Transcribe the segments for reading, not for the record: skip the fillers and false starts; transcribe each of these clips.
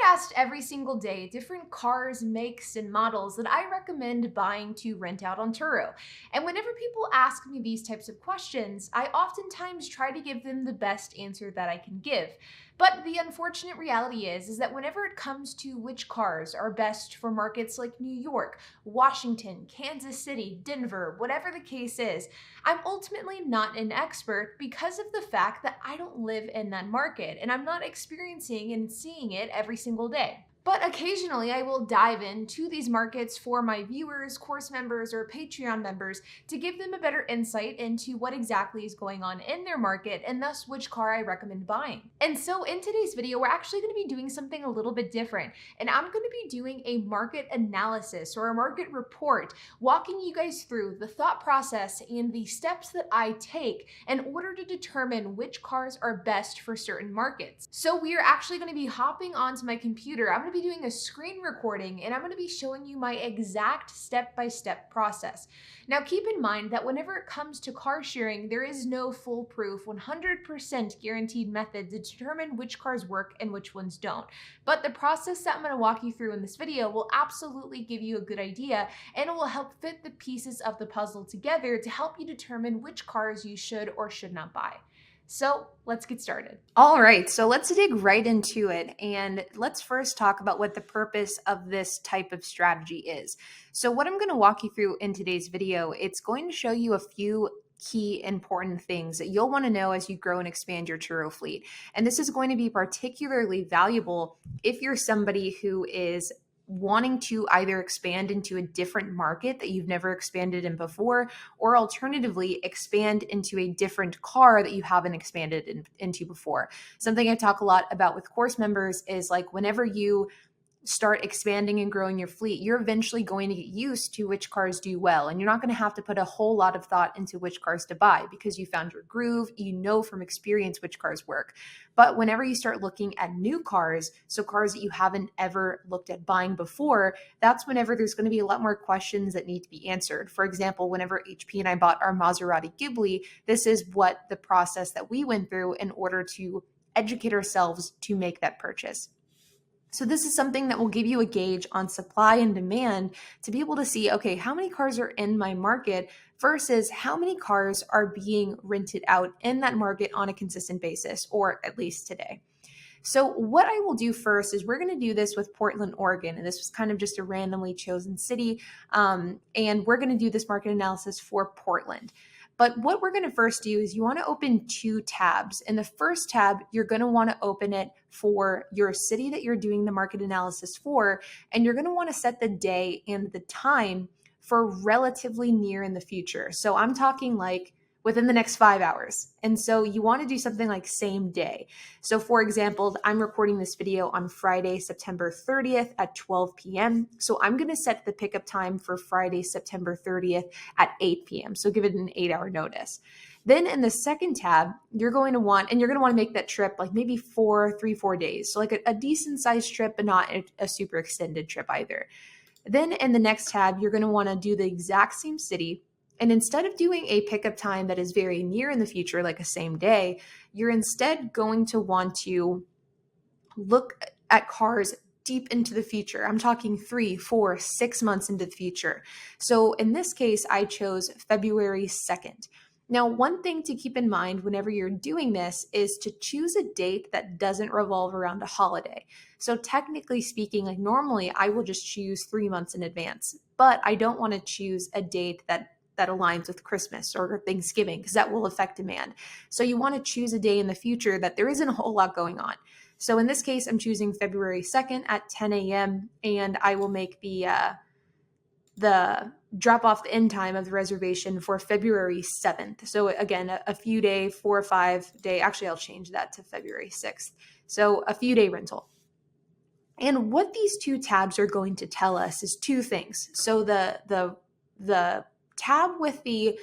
asked every single day different cars, makes, and models that I recommend buying to rent out on Turo. And whenever people ask me these types of questions, I oftentimes try to give them the best answer that I can give. But the unfortunate reality is that whenever it comes to which cars are best for markets like New York, Washington, Kansas City, Denver, whatever the case is, I'm ultimately not an expert because of the fact that I don't live in that market and I'm not experiencing and seeing it every single day. But occasionally I will dive into these markets for my viewers, course members, or Patreon members to give them a better insight into what exactly is going on in their market and thus which car I recommend buying. And so in today's video, we're actually going to be doing something a little bit different. And I'm going to be doing a market analysis or a market report, walking you guys through the thought process and the steps that I take in order to determine which cars are best for certain markets. So we are actually going to be hopping onto my computer. I'm going to be doing a screen recording and I'm going to be showing you my exact step-by-step process. Now keep in mind that whenever it comes to car sharing, there is no foolproof 100% guaranteed method to determine which cars work and which ones don't. But the process that I'm going to walk you through in this video will absolutely give you a good idea, and it will help fit the pieces of the puzzle together to help you determine which cars you should or should not buy. So let's get started. All right, so let's dig right into it. And let's first talk about what the purpose of this type of strategy is. So what I'm going to walk you through in today's video, it's going to show you a few key important things that you'll want to know as you grow and expand your Turo fleet. And this is going to be particularly valuable if you're somebody who is wanting to either expand into a different market that you've never expanded in before, or alternatively expand into a different car that you haven't expanded into before. Something I talk a lot about with course members is like whenever you start expanding and growing your fleet, you're eventually going to get used to which cars do well. And you're not going to have to put a whole lot of thought into which cars to buy because you found your groove, you know from experience which cars work. But whenever you start looking at new cars, so cars that you haven't ever looked at buying before, that's whenever there's going to be a lot more questions that need to be answered. For example, whenever HP and I bought our Maserati Ghibli, this is what the process that we went through in order to educate ourselves to make that purchase. So this is something that will give you a gauge on supply and demand to be able to see, okay, how many cars are in my market versus how many cars are being rented out in that market on a consistent basis, or at least today. So what I will do first is we're going to do this with Portland, Oregon, and this was kind of just a randomly chosen city, and we're going to do this market analysis for Portland. But what we're going to first do is you want to open two tabs. In the first tab, you're going to want to open it for your city that you're doing the market analysis for, and you're going to want to set the day and the time for relatively near in the future. So I'm talking like within the next 5 hours. And so you want to do something like same day. So for example, I'm recording this video on Friday, September 30th at 12 p.m. So I'm going to set the pickup time for Friday, September 30th at 8 p.m. So give it an 8-hour notice. Then in the second tab, you're going to want to make that trip like maybe 4 days. So like a decent sized trip, but not a super extended trip either. Then in the next tab, you're going to want to do the exact same city. And instead of doing a pickup time that is very near in the future, like a same day, you're instead going to want to look at cars deep into the future. I'm talking 3, 4, 6 months into the future. So in this case, I chose February 2nd. Now, one thing to keep in mind whenever you're doing this is to choose a date that doesn't revolve around a holiday. So technically speaking, like normally I will just choose 3 months in advance, but I don't want to choose a date that aligns with Christmas or Thanksgiving because that will affect demand. So you want to choose a day in the future that there isn't a whole lot going on. So in this case, I'm choosing February 2nd at 10 a.m. and I will make the drop off the end time of the reservation for February 7th. So again, a few day, 4 or 5 day, actually I'll change that to February 6th. So a few day rental. And what these two tabs are going to tell us is two things. So the tab with the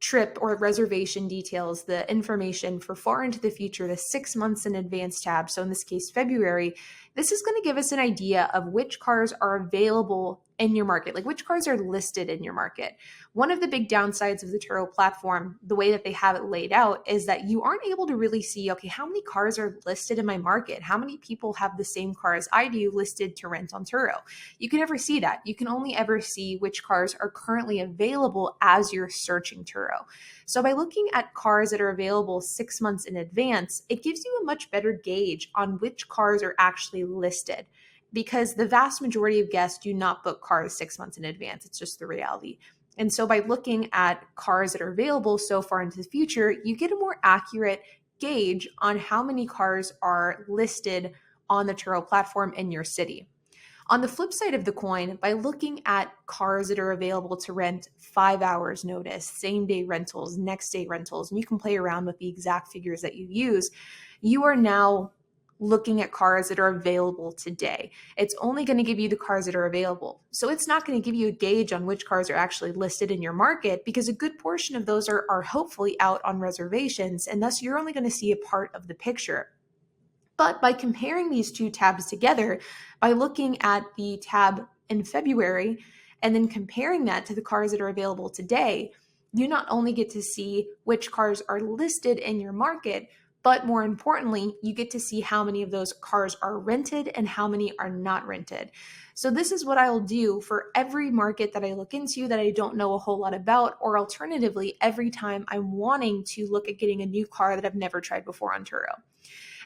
trip or reservation details, the information for far into the future, the 6 months in advance tab. So in this case, February, This is going to give us an idea of which cars are available in your market, like which cars are listed in your market. One of the big downsides of the Turo platform, the way that they have it laid out, is that you aren't able to really see, okay, how many cars are listed in my market? How many people have the same car as I do listed to rent on Turo? You can never see that. You can only ever see which cars are currently available as you're searching Turo. So by looking at cars that are available 6 months in advance, it gives you a much better gauge on which cars are actually listed, because the vast majority of guests do not book cars 6 months in advance. It's just the reality. And so by looking at cars that are available so far into the future, you get a more accurate gauge on how many cars are listed on the Turo platform in your city. On the flip side of the coin, by looking at cars that are available to rent 5 hours notice, same day rentals, next day rentals, and you can play around with the exact figures that you use, you are now looking at cars that are available today. It's only going to give you the cars that are available. So it's not going to give you a gauge on which cars are actually listed in your market, because a good portion of those are hopefully out on reservations, and thus you're only going to see a part of the picture. But by comparing these two tabs together, by looking at the tab in February and then comparing that to the cars that are available today, you not only get to see which cars are listed in your market, but more importantly, you get to see how many of those cars are rented and how many are not rented. So this is what I'll do for every market that I look into that I don't know a whole lot about, or alternatively, every time I'm wanting to look at getting a new car that I've never tried before on Turo.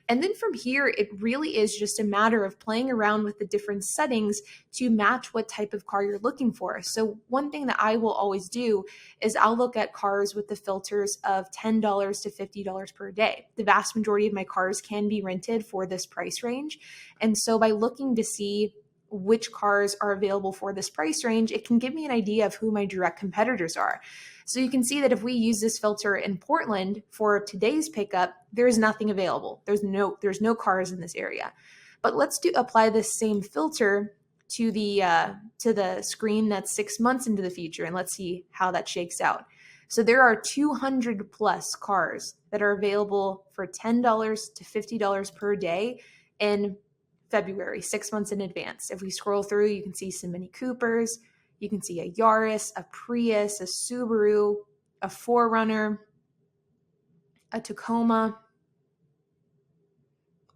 And then from here, it really is just a matter of playing around with the different settings to match what type of car you're looking for. So one thing that I will always do is I'll look at cars with the filters of $10 to $50 per day. The vast majority of my cars can be rented for this price range. And so by looking to see which cars are available for this price range, it can give me an idea of who my direct competitors are. So you can see that if we use this filter in Portland for today's pickup, there is nothing available. There's no cars in this area. But let's apply this same filter to the screen that's 6 months into the future, and let's see how that shakes out. So there are 200 plus cars that are available for $10 to $50 per day in February, 6 months in advance. If we scroll through, you can see some Mini Coopers. You can see a Yaris, a Prius, a Subaru, a 4Runner, a Tacoma,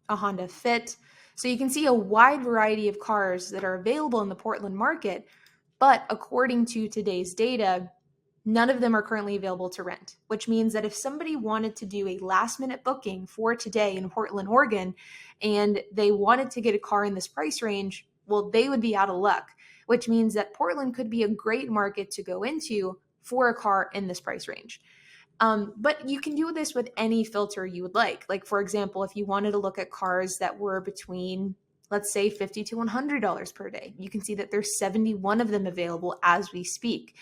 a Honda Fit. So you can see a wide variety of cars that are available in the Portland market, but according to today's data, none of them are currently available to rent, which means that if somebody wanted to do a last minute booking for today in Portland, Oregon, and they wanted to get a car in this price range, well, they would be out of luck, which means that Portland could be a great market to go into for a car in this price range. But you can do this with any filter you would like. Like, for example, if you wanted to look at cars that were between, let's say, $50 to $100 per day, you can see that there's 71 of them available as we speak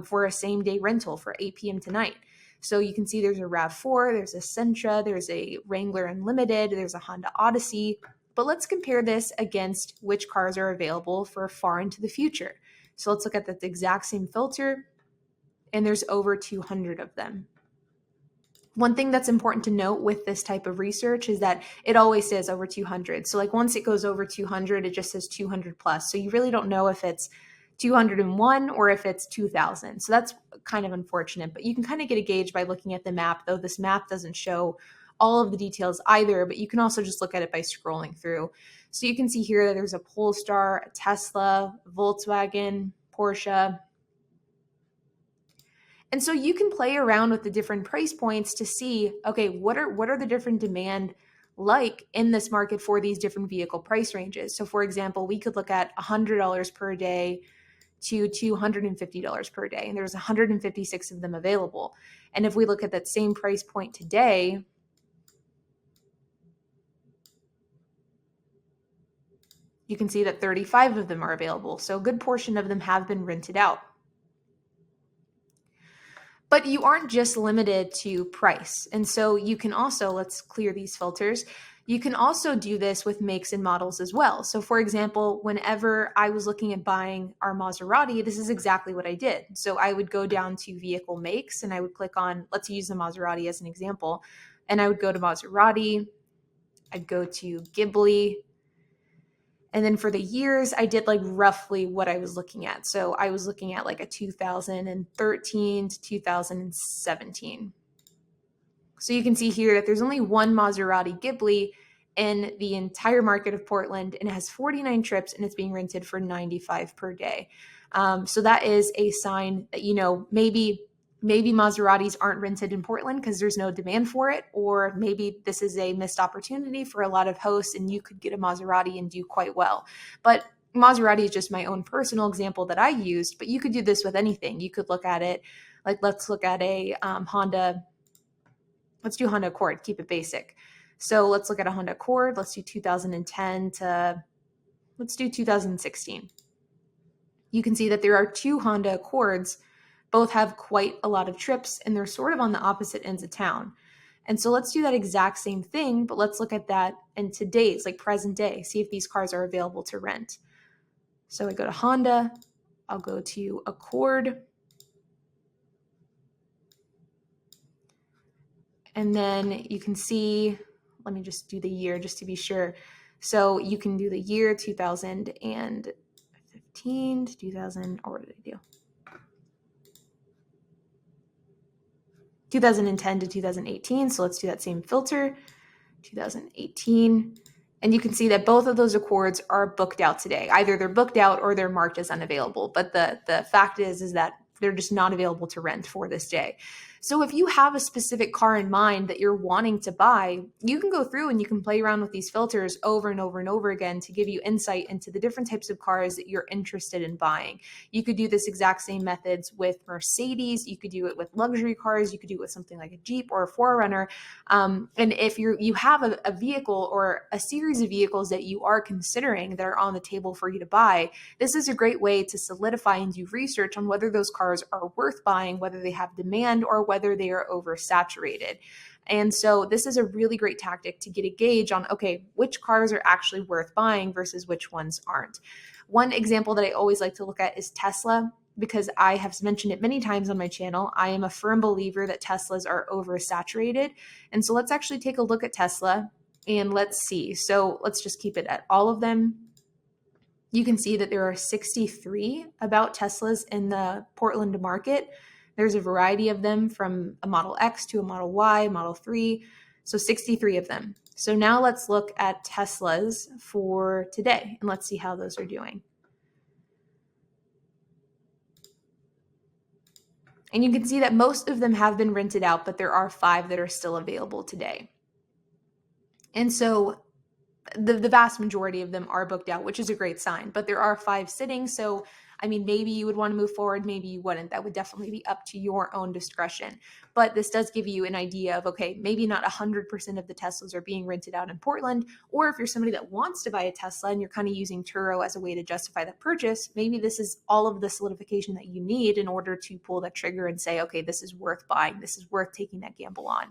for a same day rental for 8 p.m. tonight. So you can see there's a RAV4, there's a Sentra, there's a Wrangler Unlimited, there's a Honda Odyssey. But let's compare this against which cars are available for far into the future. So let's look at the exact same filter, and there's over 200 of them. One thing that's important to note with this type of research is that it always says over 200. So like once it goes over 200, it just says 200 plus. So you really don't know if it's 201 or if it's 2000. So that's kind of unfortunate, but you can kind of get a gauge by looking at the map, though this map doesn't show all of the details either, but you can also just look at it by scrolling through. So you can see here that there's a Polestar, a Tesla, Volkswagen, Porsche. And so you can play around with the different price points to see, okay, what are the different demand like in this market for these different vehicle price ranges. So for example, we could look at $100 per day to $250 per day, and there's 156 of them available. And if we look at that same price point today, you can see that 35 of them are available. So a good portion of them have been rented out. But you aren't just limited to price. And so you can also, let's clear these filters. You can also do this with makes and models as well. So for example, whenever I was looking at buying our Maserati, this is exactly what I did. So I would go down to vehicle makes and I would click on, let's use the Maserati as an example. And I would go to Maserati. I'd go to Ghibli. And then for the years, I did like roughly what I was looking at. So I was looking at like a 2013 to 2017. So you can see here that there's only one Maserati Ghibli in the entire market of Portland, and it has 49 trips and it's being rented for 95 per day. So that is a sign that, maybe Maseratis aren't rented in Portland because there's no demand for it, or maybe this is a missed opportunity for a lot of hosts and you could get a Maserati and do quite well. But Maserati is just my own personal example that I used, but you could do this with anything. You could look at it like, let's look at a Honda. Let's do Honda Accord, keep it basic. So let's look at a Honda Accord. Let's do 2010 to, let's do 2016. You can see that there are two Honda Accords. Both have quite a lot of trips and they're sort of on the opposite ends of town. And so let's do that exact same thing, but let's look at that in today's, like present day, see if these cars are available to rent. So I go to Honda, I'll go to Accord, and then you can see, let me just do the year just to be sure. So you can do the year 2015 to 2000, or what did I do? 2010 to 2018. So let's do that same filter, 2018. And you can see that both of those Accords are booked out today. Either they're booked out or they're marked as unavailable. But the fact is that they're just not available to rent for this day. So if you have a specific car in mind that you're wanting to buy, you can go through and you can play around with these filters over and over and over again to give you insight into the different types of cars that you're interested in buying. You could do this exact same methods with Mercedes. You could do it with luxury cars. You could do it with something like a Jeep or a 4Runner. And if you have a vehicle or a series of vehicles that you are considering that are on the table for you to buy, this is a great way to solidify and do research on whether those cars are worth buying, whether they have demand, or whether they are oversaturated. And so this is a really great tactic to get a gauge on, okay, which cars are actually worth buying versus which ones aren't. One example that I always like to look at is Tesla, because I have mentioned it many times on my channel. I am a firm believer that Teslas are oversaturated. And so let's actually take a look at Tesla and let's see. So let's just keep it at all of them. You can see that there are 63 about Teslas in the Portland market. There's a variety of them from a Model X to a Model Y, Model 3, so 63 of them. So now let's look at Teslas for today and let's see how those are doing. And you can see that most of them have been rented out, but there are 5 that are still available today. And so the vast majority of them are booked out, which is a great sign, but there are 5 sitting. So, I mean, maybe you would want to move forward, maybe you wouldn't. That would definitely be up to your own discretion. But this does give you an idea of, okay, maybe not 100% of the Teslas are being rented out in Portland, or if you're somebody that wants to buy a Tesla and you're kind of using Turo as a way to justify the purchase, maybe this is all of the solidification that you need in order to pull that trigger and say, okay, this is worth buying, this is worth taking that gamble on.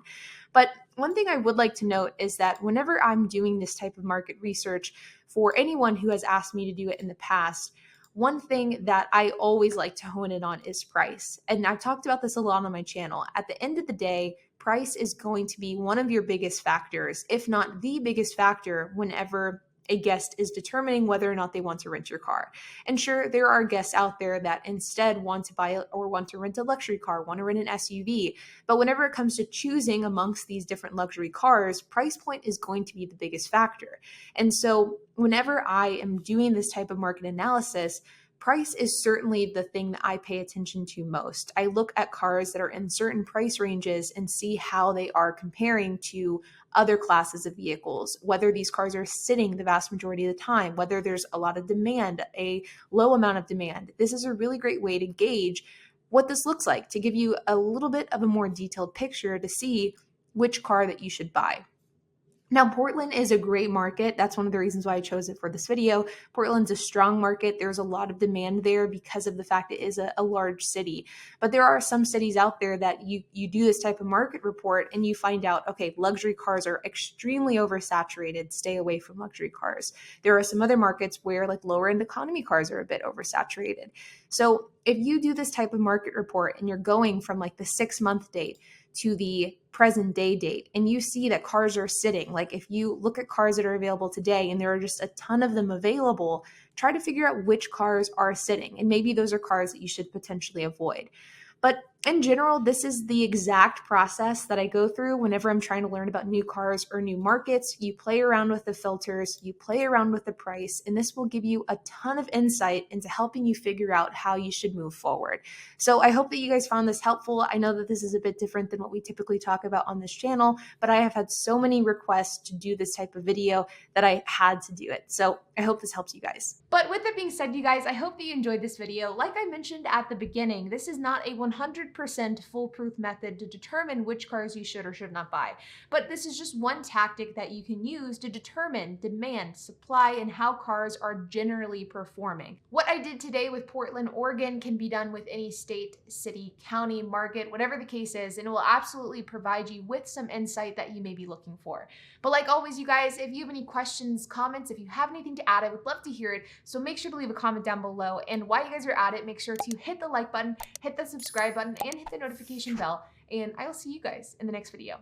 But one thing I would like to note is that whenever I'm doing this type of market research, for anyone who has asked me to do it in the past, one thing that I always like to hone in on is price. And I've talked about this a lot on my channel. At the end of the day, price is going to be one of your biggest factors, if not the biggest factor, whenever a guest is determining whether or not they want to rent your car. And sure, there are guests out there that instead want to buy or want to rent a luxury car, want to rent an SUV. But whenever it comes to choosing amongst these different luxury cars, price point is going to be the biggest factor. And so whenever I am doing this type of market analysis, price is certainly the thing that I pay attention to most. I look at cars that are in certain price ranges and see how they are comparing to other classes of vehicles, whether these cars are sitting the vast majority of the time, whether there's a lot of demand, a low amount of demand. This is a really great way to gauge what this looks like, to give you a little bit of a more detailed picture to see which car that you should buy. Now, Portland is a great market. That's one of the reasons why I chose it for this video. Portland's a strong market. There's a lot of demand there because of the fact it is a large city. But there are some cities out there that you do this type of market report and you find out, okay, luxury cars are extremely oversaturated. Stay away from luxury cars. There are some other markets where like lower end economy cars are a bit oversaturated. So if you do this type of market report and you're going from like the 6-month date to the present day date and you see that cars are sitting, like if you look at cars that are available today and there are just a ton of them available, try to figure out which cars are sitting. And maybe those are cars that you should potentially avoid. But in general, this is the exact process that I go through whenever I'm trying to learn about new cars or new markets. You play around with the filters, you play around with the price, and this will give you a ton of insight into helping you figure out how you should move forward. So I hope that you guys found this helpful. I know that this is a bit different than what we typically talk about on this channel, but I have had so many requests to do this type of video that I had to do it. So I hope this helps you guys. But with that being said, you guys, I hope that you enjoyed this video. Like I mentioned at the beginning, this is not a 100% foolproof method to determine which cars you should or should not buy. But this is just one tactic that you can use to determine demand, supply, and how cars are generally performing. What I did today with Portland, Oregon can be done with any state, city, county, market, whatever the case is, and it will absolutely provide you with some insight that you may be looking for. But like always, you guys, if you have any questions, comments, if you have anything to add, I would love to hear it. So make sure to leave a comment down below. And while you guys are at it, make sure to hit the like button, hit the subscribe button, and hit the notification bell. And I will see you guys in the next video.